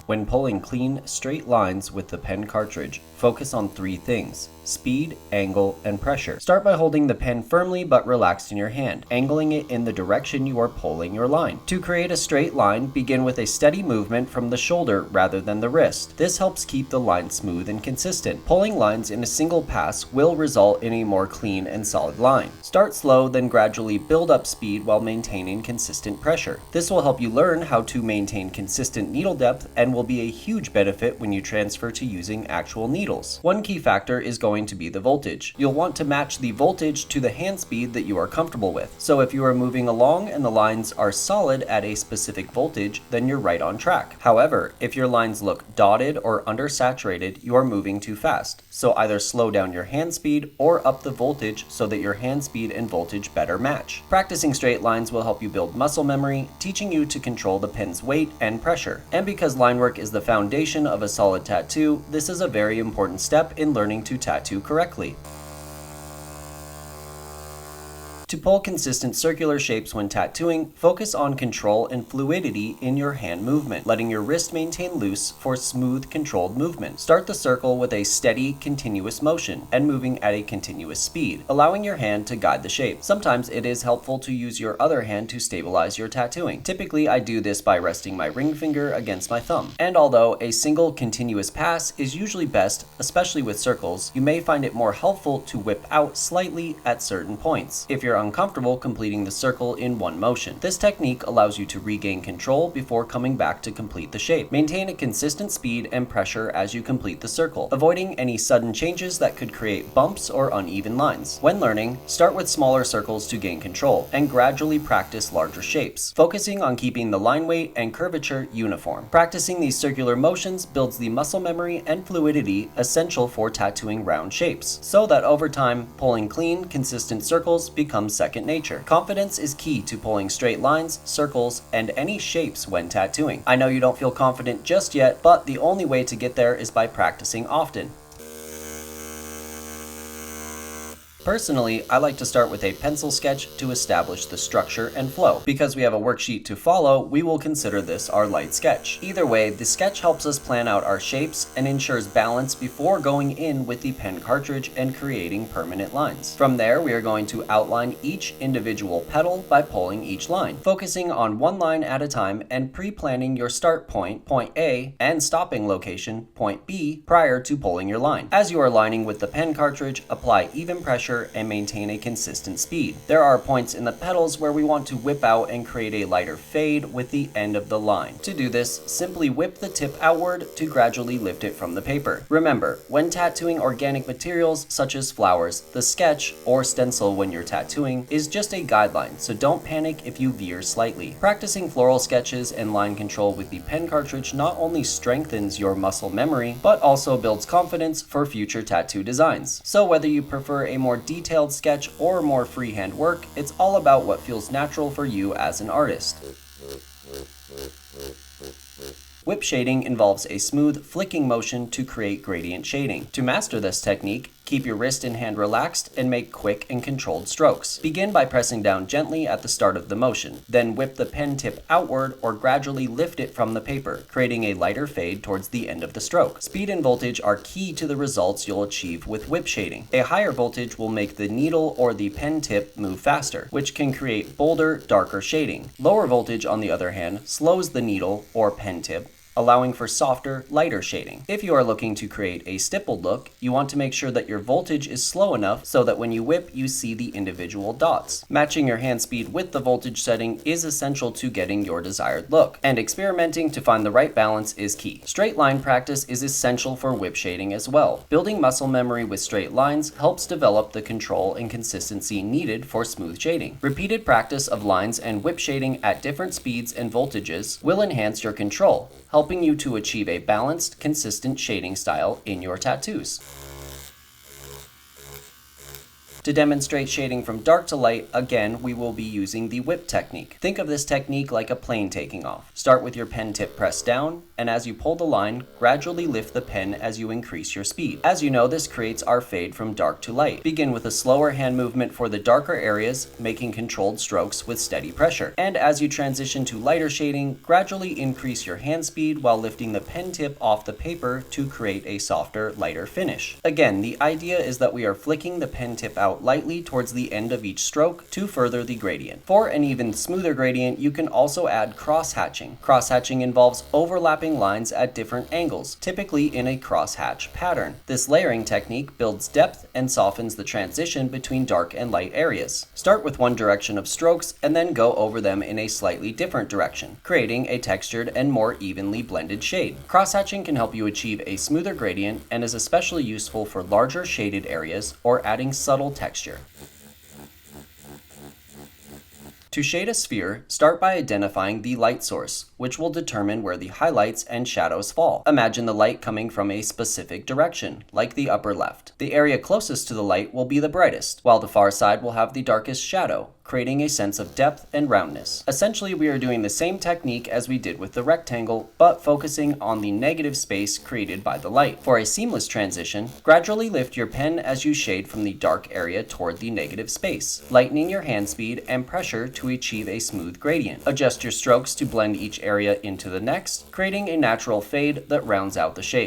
When pulling clean, straight lines with the pen cartridge, focus on 3 things: speed, angle, and pressure. Start by holding the pen firmly but relaxed in your hand, angling it in the direction you are pulling your line. To create a straight line, begin with a steady movement from the shoulder rather than the wrist. This helps keep the line smooth and consistent. Pulling lines in a single pass will result in a more clean and solid line. Start slow, then gradually build up speed while maintaining consistent pressure. This will help you learn how to maintain consistent needle depth and will be a huge benefit when you transfer to using actual needles. One key factor is going to be the voltage. You'll want to match the voltage to the hand speed that you are comfortable with. So if you are moving along and the lines are solid at a specific voltage, then you're right on track. However, if your lines look dotted or undersaturated, you are moving too fast. So either slow down your hand speed or up the voltage so that your hand speed and voltage better match. Practicing straight lines will help you build muscle memory, teaching you to control the pen's weight and pressure. And because line work is the foundation of a solid tattoo, this is a very important step in learning to tattoo correctly. To pull consistent circular shapes when tattooing, focus on control and fluidity in your hand movement, letting your wrist maintain loose for smooth, controlled movement. Start the circle with a steady, continuous motion and moving at a continuous speed, allowing your hand to guide the shape. Sometimes it is helpful to use your other hand to stabilize your tattooing. Typically, I do this by resting my ring finger against my thumb. And although a single continuous pass is usually best, especially with circles, you may find it more helpful to whip out slightly at certain points if you're uncomfortable completing the circle in one motion. This technique allows you to regain control before coming back to complete the shape. Maintain a consistent speed and pressure as you complete the circle, avoiding any sudden changes that could create bumps or uneven lines. When learning, start with smaller circles to gain control and gradually practice larger shapes, focusing on keeping the line weight and curvature uniform. Practicing these circular motions builds the muscle memory and fluidity essential for tattooing round shapes, so that over time, pulling clean, consistent circles becomes second nature. Confidence is key to pulling straight lines, circles, and any shapes when tattooing. I know you don't feel confident just yet, but the only way to get there is by practicing often. Personally, I like to start with a pencil sketch to establish the structure and flow. Because we have a worksheet to follow, we will consider this our light sketch. Either way, the sketch helps us plan out our shapes and ensures balance before going in with the pen cartridge and creating permanent lines. From there, we are going to outline each individual petal by pulling each line, focusing on one line at a time and pre-planning your start point, point A, and stopping location, point B, prior to pulling your line. As you are lining with the pen cartridge, apply even pressure and maintain a consistent speed. There are points in the petals where we want to whip out and create a lighter fade with the end of the line. To do this, simply whip the tip outward to gradually lift it from the paper. Remember, when tattooing organic materials such as flowers, the sketch, or stencil when you're tattooing, is just a guideline, so don't panic if you veer slightly. Practicing floral sketches and line control with the pen cartridge not only strengthens your muscle memory, but also builds confidence for future tattoo designs. So whether you prefer a more detailed sketch or more freehand work, it's all about what feels natural for you as an artist. Whip shading involves a smooth, flicking motion to create gradient shading. To master this technique, keep your wrist and hand relaxed and make quick and controlled strokes. Begin by pressing down gently at the start of the motion, then whip the pen tip outward or gradually lift it from the paper, creating a lighter fade towards the end of the stroke. Speed and voltage are key to the results you'll achieve with whip shading. A higher voltage will make the needle or the pen tip move faster, which can create bolder, darker shading. Lower voltage, on the other hand, slows the needle or pen tip, allowing for softer, lighter shading. If you are looking to create a stippled look, you want to make sure that your voltage is slow enough so that when you whip, you see the individual dots. Matching your hand speed with the voltage setting is essential to getting your desired look, and experimenting to find the right balance is key. Straight line practice is essential for whip shading as well. Building muscle memory with straight lines helps develop the control and consistency needed for smooth shading. Repeated practice of lines and whip shading at different speeds and voltages will enhance your control, helping you to achieve a balanced, consistent shading style in your tattoos. To demonstrate shading from dark to light, again, we will be using the whip technique. Think of this technique like a plane taking off. Start with your pen tip pressed down, and as you pull the line, gradually lift the pen as you increase your speed. As you know, this creates our fade from dark to light. Begin with a slower hand movement for the darker areas, making controlled strokes with steady pressure. And as you transition to lighter shading, gradually increase your hand speed while lifting the pen tip off the paper to create a softer, lighter finish. Again, the idea is that we are flicking the pen tip out lightly towards the end of each stroke to further the gradient. For an even smoother gradient, you can also add cross-hatching. Cross-hatching involves overlapping lines at different angles, typically in a cross-hatch pattern. This layering technique builds depth and softens the transition between dark and light areas. Start with one direction of strokes and then go over them in a slightly different direction, creating a textured and more evenly blended shade. Cross-hatching can help you achieve a smoother gradient and is especially useful for larger shaded areas or adding subtle texture. To shade a sphere, start by identifying the light source, which will determine where the highlights and shadows fall. Imagine the light coming from a specific direction, like the upper left. The area closest to the light will be the brightest, while the far side will have the darkest shadow, creating a sense of depth and roundness. Essentially, we are doing the same technique as we did with the rectangle, but focusing on the negative space created by the light. For a seamless transition, gradually lift your pen as you shade from the dark area toward the negative space, lightening your hand speed and pressure to achieve a smooth gradient. Adjust your strokes to blend each area into the next, creating a natural fade that rounds out the shape.